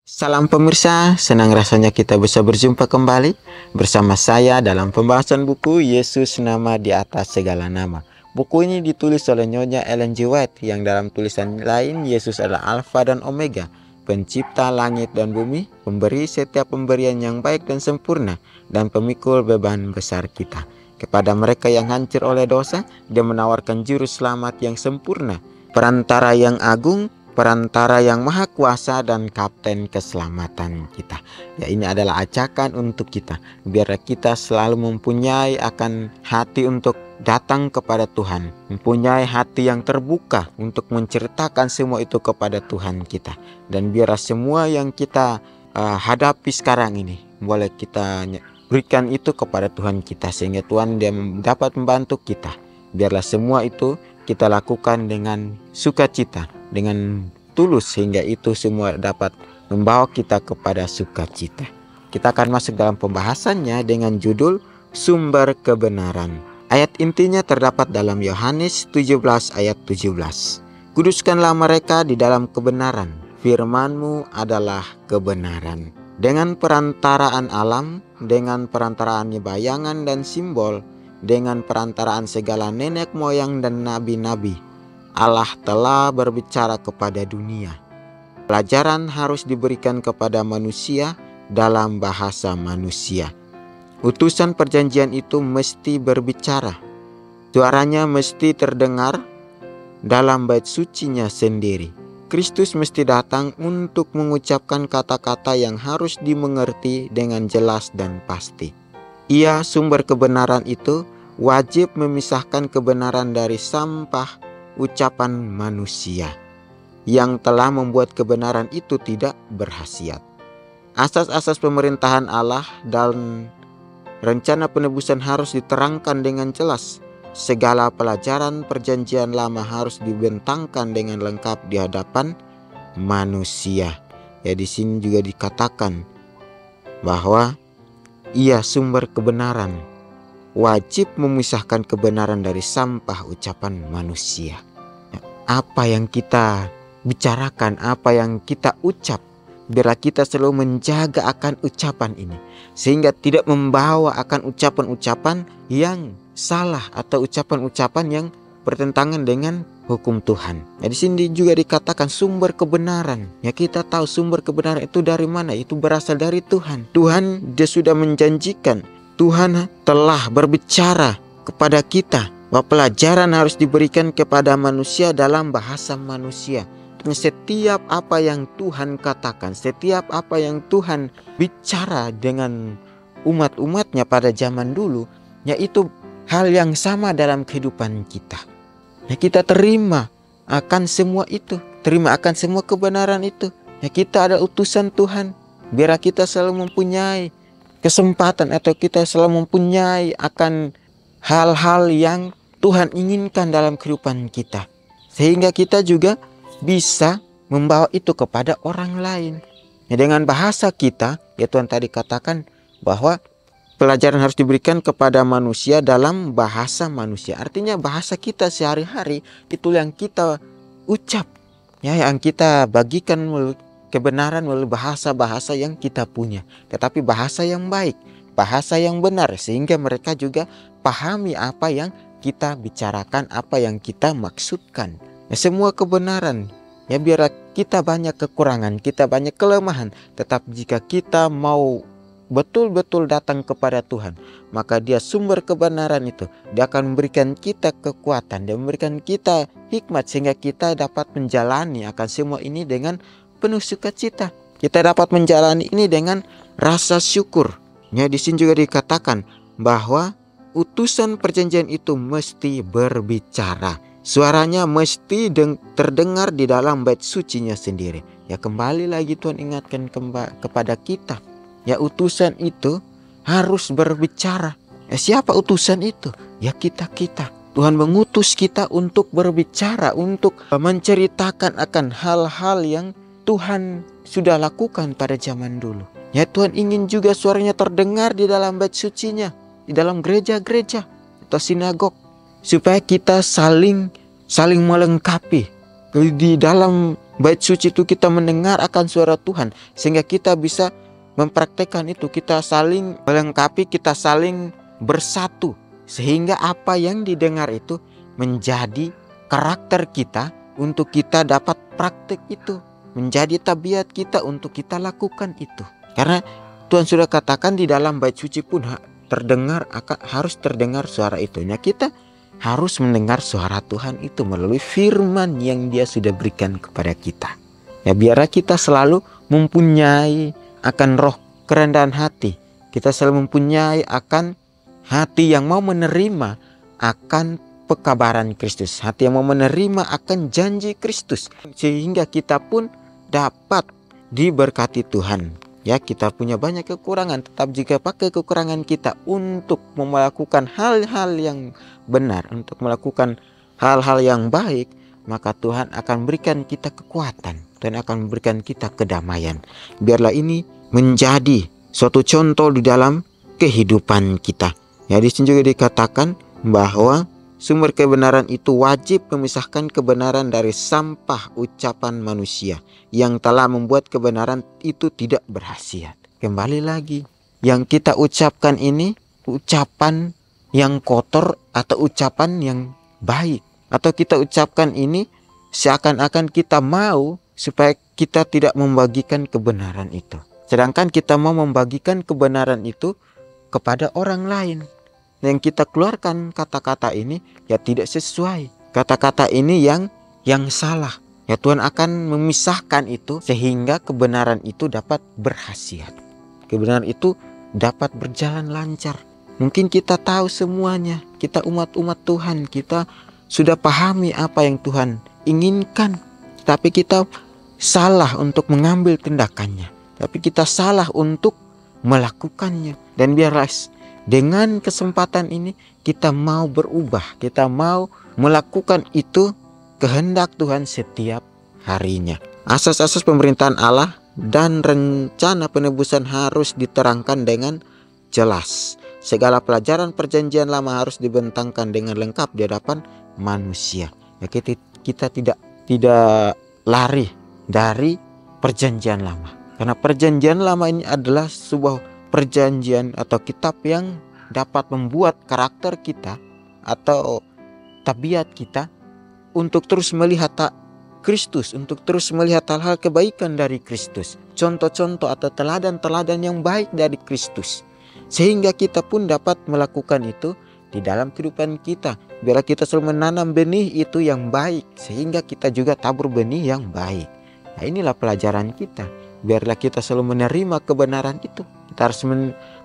Salam pemirsa, senang rasanya kita bisa berjumpa kembali bersama saya dalam pembahasan buku Yesus Nama di Atas Segala Nama. Buku ini ditulis oleh Nyonya Ellen G. White yang dalam tulisan lain Yesus adalah Alfa dan Omega, pencipta langit dan bumi, pemberi setiap pemberian yang baik dan sempurna, dan pemikul beban besar kita. Kepada mereka yang hancur oleh dosa, Dia menawarkan juru selamat yang sempurna, perantara yang agung, perantara yang maha kuasa, dan kapten keselamatan kita. Ya, ini adalah ajakan untuk kita. Biar kita selalu mempunyai akan hati untuk datang kepada Tuhan. Mempunyai hati yang terbuka untuk menceritakan semua itu kepada Tuhan kita. Dan biar semua yang kita hadapi sekarang ini, boleh kita berikan itu kepada Tuhan kita. Sehingga Tuhan Dia dapat membantu kita. Biarlah semua itu kita lakukan dengan sukacita, dengan tulus, sehingga itu semua dapat membawa kita kepada sukacita. Kita akan masuk dalam pembahasannya dengan judul Sumber Kebenaran. Ayat intinya terdapat dalam Yohanes 17 ayat 17. Kuduskanlah mereka di dalam kebenaran, firman-Mu adalah kebenaran. Dengan perantaraan alam, dengan perantaraan bayangan dan simbol, dengan perantaraan segala nenek moyang dan nabi-nabi, Allah telah berbicara kepada dunia. Pelajaran harus diberikan kepada manusia dalam bahasa manusia. Utusan perjanjian itu mesti berbicara. Suaranya mesti terdengar dalam bait sucinya sendiri. Kristus mesti datang untuk mengucapkan kata-kata yang harus dimengerti dengan jelas dan pasti. Ia, sumber kebenaran itu, wajib memisahkan kebenaran dari sampah ucapan manusia yang telah membuat kebenaran itu tidak berhasiat. Asas-asas pemerintahan Allah dan rencana penebusan harus diterangkan dengan jelas. Segala pelajaran perjanjian lama harus dibentangkan dengan lengkap di hadapan manusia. Ya, di sini juga dikatakan bahwa Ia sumber kebenaran, wajib memisahkan kebenaran dari sampah ucapan manusia. Apa yang kita bicarakan, apa yang kita ucap, biarlah kita selalu menjaga akan ucapan ini, sehingga tidak membawa akan ucapan-ucapan yang salah atau ucapan-ucapan yang bertentangan dengan hukum Tuhan. Di sini juga dikatakan sumber kebenaran. Ya, kita tahu sumber kebenaran itu dari mana? Itu berasal dari Tuhan. Tuhan Dia sudah menjanjikan, Tuhan telah berbicara kepada kita bahwa pelajaran harus diberikan kepada manusia dalam bahasa manusia. Setiap apa yang Tuhan katakan, setiap apa yang Tuhan bicara dengan umat-umatnya pada zaman dulu, yaitu hal yang sama dalam kehidupan kita. Ya, kita terima akan semua itu, terima akan semua kebenaran itu. Ya, kita ada utusan Tuhan. Biar kita selalu mempunyai kesempatan atau kita selalu mempunyai akan hal-hal yang Tuhan inginkan dalam kehidupan kita, sehingga kita juga bisa membawa itu kepada orang lain. Ya, dengan bahasa kita, ya Tuhan tadi katakan bahwa pelajaran harus diberikan kepada manusia dalam bahasa manusia. Artinya bahasa kita sehari-hari itu yang kita ucap, ya, yang kita bagikan kebenaran melalui bahasa-bahasa yang kita punya. Tetapi bahasa yang baik, bahasa yang benar, sehingga mereka juga pahami apa yang kita bicarakan, apa yang kita maksudkan. Ya, semua kebenaran. Ya, biar kita banyak kekurangan, kita banyak kelemahan, tetapi jika kita mau betul-betul datang kepada Tuhan, maka Dia sumber kebenaran itu. Dia akan memberikan kita kekuatan, Dia memberikan kita hikmat, sehingga kita dapat menjalani akan semua ini dengan penuh sukacita. Kita dapat menjalani ini dengan rasa syukur. Ya, di sini juga dikatakan bahwa utusan perjanjian itu mesti berbicara. Suaranya mesti terdengar di dalam bait sucinya sendiri. Ya, kembali lagi Tuhan ingatkan kepada kita. Ya, utusan itu harus berbicara. Ya, siapa utusan itu? Ya, kita. Tuhan mengutus kita untuk berbicara, untuk menceritakan akan hal-hal yang Tuhan sudah lakukan pada zaman dulu. Ya, Tuhan ingin juga suaranya terdengar di dalam bait sucinya, di dalam gereja-gereja atau sinagog, supaya kita saling melengkapi di dalam bait suci itu kita mendengar akan suara Tuhan, sehingga kita bisa mempraktekkan itu. Kita saling melengkapi, kita saling bersatu, sehingga apa yang didengar itu menjadi karakter kita untuk kita dapat praktek itu, menjadi tabiat kita untuk kita lakukan itu. Karena Tuhan sudah katakan di dalam bait suci pun harus terdengar suara itu. Nah, kita harus mendengar suara Tuhan itu melalui firman yang Dia sudah berikan kepada kita. Ya, biarlah kita selalu mempunyai akan roh kerendahan hati. Kita selalu mempunyai akan hati yang mau menerima akan pekabaran Kristus, hati yang mau menerima akan janji Kristus, sehingga kita pun dapat diberkati Tuhan. Ya, kita punya banyak kekurangan, tetap jika pakai kekurangan kita untuk melakukan hal-hal yang benar, untuk melakukan hal-hal yang baik, maka Tuhan akan berikan kita kekuatan, Tuhan akan memberikan kita kedamaian. Biarlah ini menjadi suatu contoh di dalam kehidupan kita. Ya, di sini juga dikatakan bahwa sumber kebenaran itu wajib memisahkan kebenaran dari sampah ucapan manusia yang telah membuat kebenaran itu tidak berkhasiat. Kembali lagi, yang kita ucapkan ini ucapan yang kotor atau ucapan yang baik, atau kita ucapkan ini seakan-akan kita mau supaya kita tidak membagikan kebenaran itu, sedangkan kita mau membagikan kebenaran itu kepada orang lain. Yang kita keluarkan kata-kata ini ya tidak sesuai, kata-kata ini yang salah. Ya, Tuhan akan memisahkan itu sehingga kebenaran itu dapat berkhasiat, kebenaran itu dapat berjalan lancar. Mungkin kita tahu semuanya, kita umat-umat Tuhan, kita sudah pahami apa yang Tuhan inginkan, tapi kita salah untuk mengambil tindakannya, tapi kita salah untuk melakukannya. Dan biarlah dengan kesempatan ini kita mau berubah, kita mau melakukan itu kehendak Tuhan setiap harinya. Asas-asas pemerintahan Allah dan rencana penebusan harus diterangkan dengan jelas. Segala pelajaran perjanjian lama harus dibentangkan dengan lengkap di hadapan manusia. Ya, kita tidak lari dari perjanjian lama, karena perjanjian lama ini adalah sebuah perjanjian atau kitab yang dapat membuat karakter kita atau tabiat kita untuk terus melihat Kristus, untuk terus melihat hal-hal kebaikan dari Kristus, contoh-contoh atau teladan-teladan yang baik dari Kristus, sehingga kita pun dapat melakukan itu di dalam kehidupan kita. Biarlah kita selalu menanam benih itu yang baik, sehingga kita juga tabur benih yang baik. Nah, inilah pelajaran kita. Biarlah kita selalu menerima kebenaran itu. Kita harus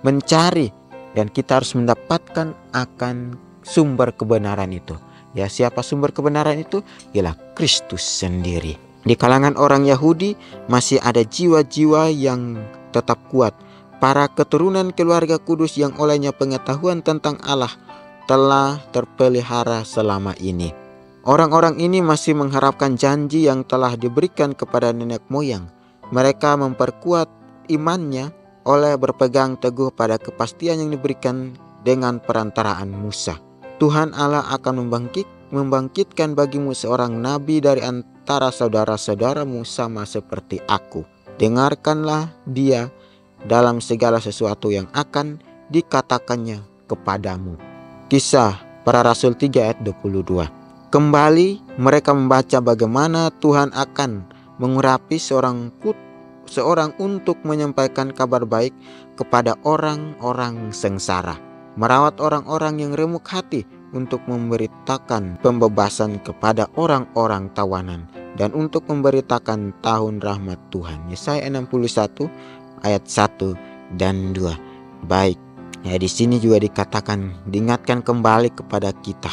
mencari dan kita harus mendapatkan akan sumber kebenaran itu. Ya, siapa sumber kebenaran itu? Ialah Kristus sendiri. Di kalangan orang Yahudi masih ada jiwa-jiwa yang tetap kuat, para keturunan keluarga kudus yang olehnya pengetahuan tentang Allah telah terpelihara selama ini. Orang-orang ini masih mengharapkan janji yang telah diberikan kepada nenek moyang. Mereka memperkuat imannya oleh berpegang teguh pada kepastian yang diberikan dengan perantaraan Musa. Tuhan Allah akan membangkitkan bagimu seorang nabi dari antara saudara-saudaramu sama seperti aku. Dengarkanlah dia dalam segala sesuatu yang akan dikatakannya kepadamu. Kisah Para Rasul 3 ayat 22. Kembali mereka membaca bagaimana Tuhan akan mengurapi seorang untuk menyampaikan kabar baik kepada orang-orang sengsara, merawat orang-orang yang remuk hati untuk memberitakan pembebasan kepada orang-orang tawanan, dan untuk memberitakan tahun rahmat Tuhan. Yesaya 61 ayat 1 dan 2. Baik, ya, di sini juga dikatakan, diingatkan kembali kepada kita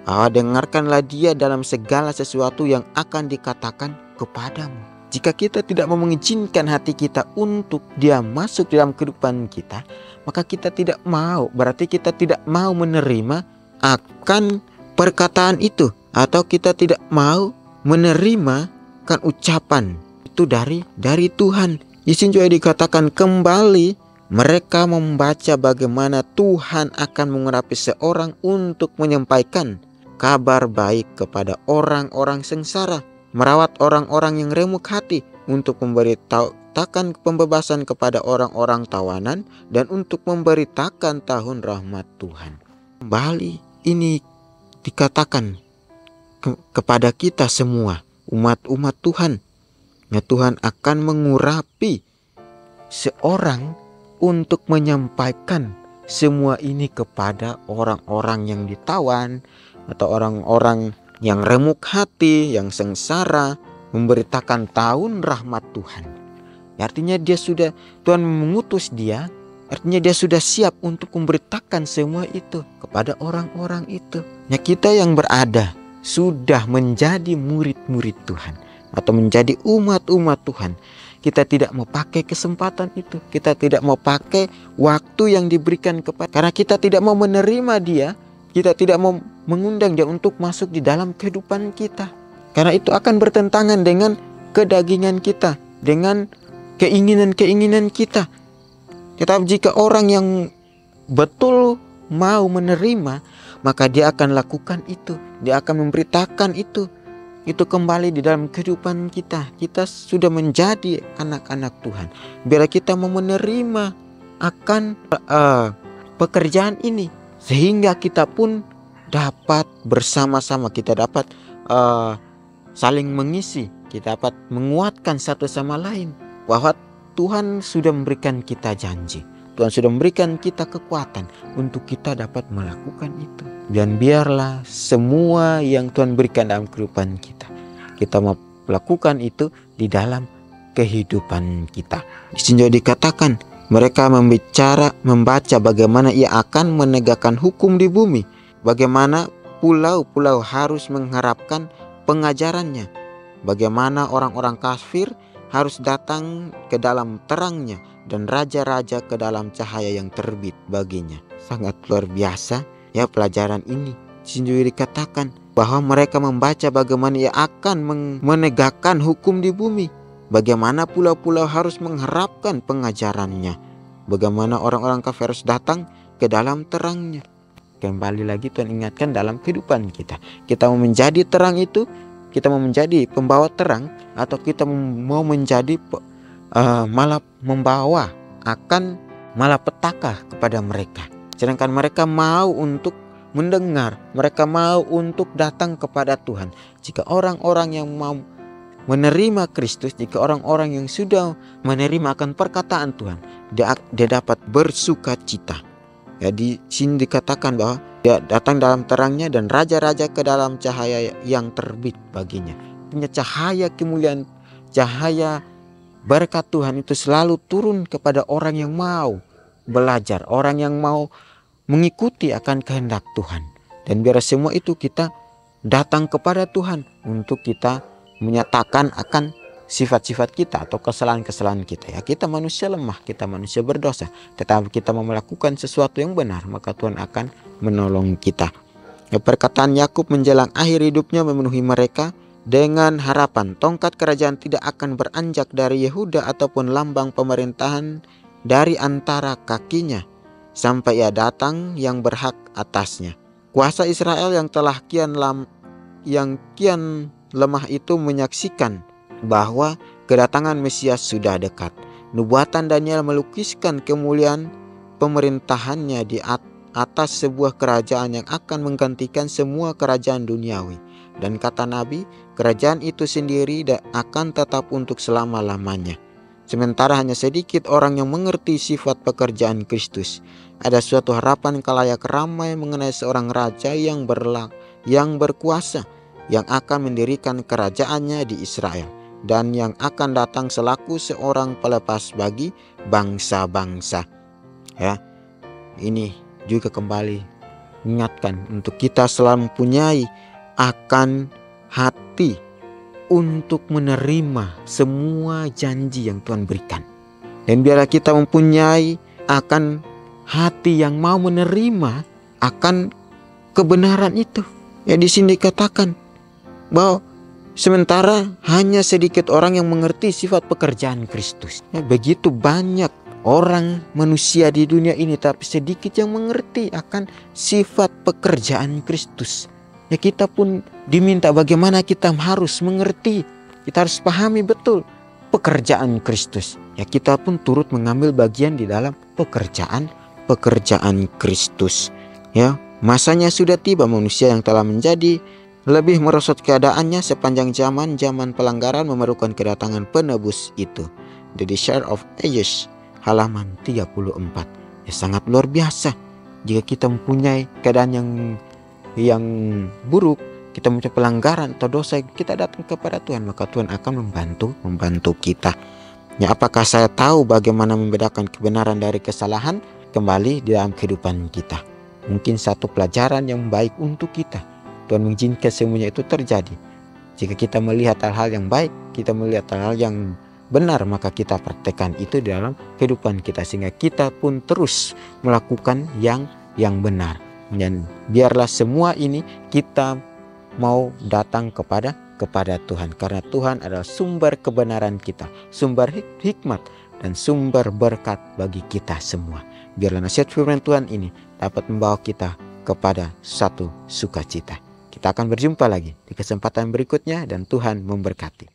bahwa dengarkanlah dia dalam segala sesuatu yang akan dikatakan kepadamu. Jika kita tidak mau mengizinkan hati kita untuk dia masuk dalam kehidupan kita, maka kita tidak mau, berarti kita tidak mau menerima akan perkataan itu, atau kita tidak mau menerima kan ucapan itu dari Tuhan. Di sini juga dikatakan kembali mereka membaca bagaimana Tuhan akan mengurapi seorang untuk menyampaikan kabar baik kepada orang-orang sengsara, merawat orang-orang yang remuk hati, untuk memberitakan pembebasan kepada orang-orang tawanan, dan untuk memberitakan tahun rahmat Tuhan. Kembali ini dikatakan kepada kita semua, umat-umat Tuhan. Ya, Tuhan akan mengurapi seorang untuk menyampaikan semua ini kepada orang-orang yang ditawan atau orang-orang yang remuk hati, yang sengsara, memberitakan tahun rahmat Tuhan. Artinya Tuhan mengutus dia, artinya dia sudah siap untuk memberitakan semua itu kepada orang-orang itu. Ya, kita yang berada sudah menjadi murid-murid Tuhan atau menjadi umat-umat Tuhan. Kita tidak mau pakai kesempatan itu. Kita tidak mau pakai waktu yang diberikan karena kita tidak mau menerima dia. Kita tidak mau mengundang dia untuk masuk di dalam kehidupan kita. Karena itu akan bertentangan dengan kedagingan kita, dengan keinginan-keinginan kita. Tetapi jika orang yang betul mau menerima, maka dia akan lakukan itu. Dia akan memberitakan itu kembali di dalam kehidupan kita. Kita sudah menjadi anak-anak Tuhan. Biar kita mau menerima akan pekerjaan ini, sehingga kita pun dapat bersama-sama, kita dapat saling mengisi, kita dapat menguatkan satu sama lain, bahwa Tuhan sudah memberikan kita janji, Tuhan sudah memberikan kita kekuatan untuk kita dapat melakukan itu. Dan biarlah semua yang Tuhan berikan dalam kehidupan kita mau lakukan itu di dalam kehidupan kita. Di sini dikatakan mereka membaca bagaimana ia akan menegakkan hukum di bumi, bagaimana pulau-pulau harus mengharapkan pengajarannya, bagaimana orang-orang kafir harus datang ke dalam terangnya, dan raja-raja ke dalam cahaya yang terbit baginya. Sangat luar biasa ya pelajaran ini. Sendiri dikatakan bahwa mereka membaca bagaimana ia akan menegakkan hukum di bumi, bagaimana pulau-pulau harus mengharapkan pengajarannya, bagaimana orang-orang kafir harus datang ke dalam terangnya. Kembali lagi Tuhan ingatkan dalam kehidupan kita. Kita mau menjadi terang itu, kita mau menjadi pembawa terang, atau kita mau menjadi malah membawa akan malapetaka kepada mereka. Sedangkan mereka mau untuk mendengar, mereka mau untuk datang kepada Tuhan. Jika orang-orang yang mau menerima Kristus, jika orang-orang yang sudah menerima akan perkataan Tuhan, dia dapat bersuka cita. Ya, di sini dikatakan bahwa dia datang dalam terangnya, dan raja-raja ke dalam cahaya yang terbit baginya. Punya cahaya kemuliaan, cahaya berkat Tuhan itu selalu turun kepada orang yang mau belajar, orang yang mau mengikuti akan kehendak Tuhan. Dan biar semua itu kita datang kepada Tuhan untuk kita menyatakan akan sifat-sifat kita atau kesalahan-kesalahan kita. Ya, kita manusia lemah, kita manusia berdosa, tetapi kita mau melakukan sesuatu yang benar, maka Tuhan akan menolong kita. Ya, perkataan Yakub menjelang akhir hidupnya memenuhi mereka dengan harapan tongkat kerajaan tidak akan beranjak dari Yehuda ataupun lambang pemerintahan dari antara kakinya sampai ia datang yang berhak atasnya. Kuasa Israel yang telah kian lemah itu menyaksikan bahwa kedatangan Mesias sudah dekat. Nubuatan Daniel melukiskan kemuliaan pemerintahannya di atas sebuah kerajaan yang akan menggantikan semua kerajaan duniawi. Dan kata Nabi, kerajaan itu sendiri akan tetap untuk selama-lamanya. Sementara hanya sedikit orang yang mengerti sifat pekerjaan Kristus. Ada suatu harapan kalayak ramai mengenai seorang raja yang berkuasa, yang akan mendirikan kerajaannya di Israel, dan yang akan datang selaku seorang pelepas bagi bangsa-bangsa. Ya, ini juga kembali mengingatkan untuk kita selalu mempunyai akan hati untuk menerima semua janji yang Tuhan berikan. Dan biarlah kita mempunyai akan hati yang mau menerima akan kebenaran itu. Ya, di sini dikatakan bahwa sementara hanya sedikit orang yang mengerti sifat pekerjaan Kristus. Ya, begitu banyak orang manusia di dunia ini, tapi sedikit yang mengerti akan sifat pekerjaan Kristus. Ya, ya kita pun diminta bagaimana kita harus mengerti, kita harus pahami betul pekerjaan Kristus. Ya kita pun turut mengambil bagian di dalam pekerjaan Kristus. Ya, masanya sudah tiba manusia yang telah menjadi lebih merosot keadaannya sepanjang zaman pelanggaran memerlukan kedatangan penebus itu. The Desire of Ages, halaman 34. Ya sangat luar biasa. Jika kita mempunyai keadaan yang buruk, kita mempunyai pelanggaran atau dosa, kita datang kepada Tuhan, maka Tuhan akan membantu kita. Ya, apakah saya tahu bagaimana membedakan kebenaran dari kesalahan? Kembali di dalam kehidupan kita. Mungkin satu pelajaran yang baik untuk kita. Tuhan mengizinkan semuanya itu terjadi. Jika kita melihat hal-hal yang baik, kita melihat hal-hal yang benar, maka kita praktekkan itu di dalam kehidupan kita, sehingga kita pun terus melakukan yang benar. Dan biarlah semua ini kita mau datang kepada Tuhan, karena Tuhan adalah sumber kebenaran kita, sumber hikmat dan sumber berkat bagi kita semua. Biarlah nasihat firman Tuhan ini dapat membawa kita kepada satu sukacita. Kita akan berjumpa lagi di kesempatan berikutnya dan Tuhan memberkati.